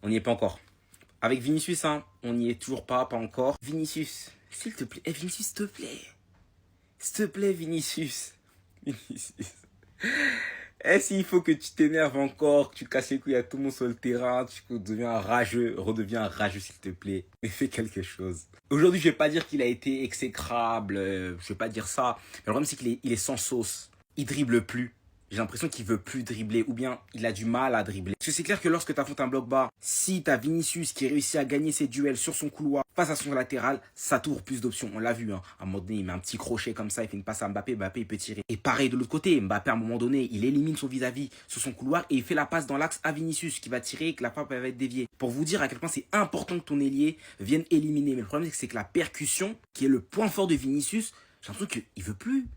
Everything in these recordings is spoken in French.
On n'y est pas encore. Avec Vinicius, hein, on n'y est toujours pas encore. Vinicius, s'il te plaît. Eh, Vinicius, s'il te plaît. S'il te plaît, Vinicius. Vinicius. Eh, s'il faut que tu t'énerves encore, que tu casses les couilles à tout le monde sur le terrain, tu redeviens rageux, s'il te plaît. Mais fais quelque chose. Aujourd'hui, je vais pas dire qu'il a été exécrable, je vais pas dire ça. Mais le problème, c'est qu'il est sans sauce. Il dribble plus. J'ai l'impression qu'il veut plus dribbler ou bien il a du mal à dribbler. Parce que c'est clair que lorsque tu affrontes un bloc bas, si tu as Vinicius qui réussit à gagner ses duels sur son couloir face à son latéral, ça t'ouvre plus d'options. On l'a vu, hein. À un moment donné, il met un petit crochet comme ça, il fait une passe à Mbappé, Mbappé il peut tirer. Et pareil de l'autre côté, Mbappé à un moment donné, il élimine son vis-à-vis sur son couloir et il fait la passe dans l'axe à Vinicius qui va tirer et que la frappe va être déviée. Pour vous dire à quel point c'est important que ton ailier vienne éliminer. Mais le problème c'est que la percussion, qui est le point fort de Vinicius, j'ai l'impression qu'il veut plus.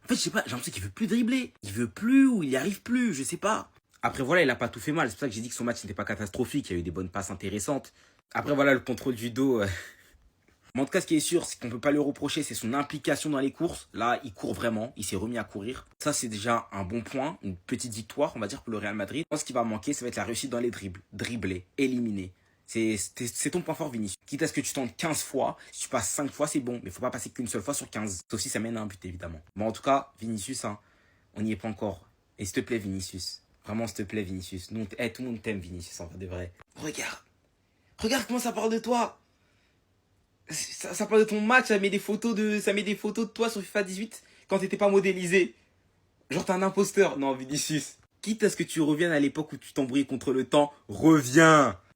En fait, je sais pas, j'ai l'impression qu'il veut plus dribbler. Il veut plus ou il y arrive plus, je sais pas. Après, voilà, il a pas tout fait mal. C'est pour ça que j'ai dit que son match n'était pas catastrophique. Il y a eu des bonnes passes intéressantes. Après, voilà, le contrôle du dos. Mais en tout cas, ce qui est sûr, c'est qu'on peut pas le reprocher, c'est son implication dans les courses. Là, il court vraiment. Il s'est remis à courir. Ça, c'est déjà un bon point. Une petite victoire, on va dire, pour le Real Madrid. Ce qui va manquer, ça va être la réussite dans les dribbles. Dribbler, éliminer. C'est ton point fort, Vinicius. Quitte à ce que tu tentes 15 fois, si tu passes 5 fois, c'est bon. Mais faut pas passer qu'une seule fois sur 15. Sauf si ça mène à un but, évidemment. Bon, en tout cas, Vinicius, hein, on n'y est pas encore. Et s'il te plaît, Vinicius. Vraiment, s'il te plaît, Vinicius. Nous, tout le monde t'aime, Vinicius, en vrai de vrai. Regarde. Regarde comment ça parle de toi. Ça parle de ton match, ça met des photos de toi sur FIFA 18 quand t'étais pas modélisé. Genre, t'es un imposteur. Non, Vinicius. Quitte à ce que tu reviennes à l'époque où tu t'embrouillais contre le temps, reviens.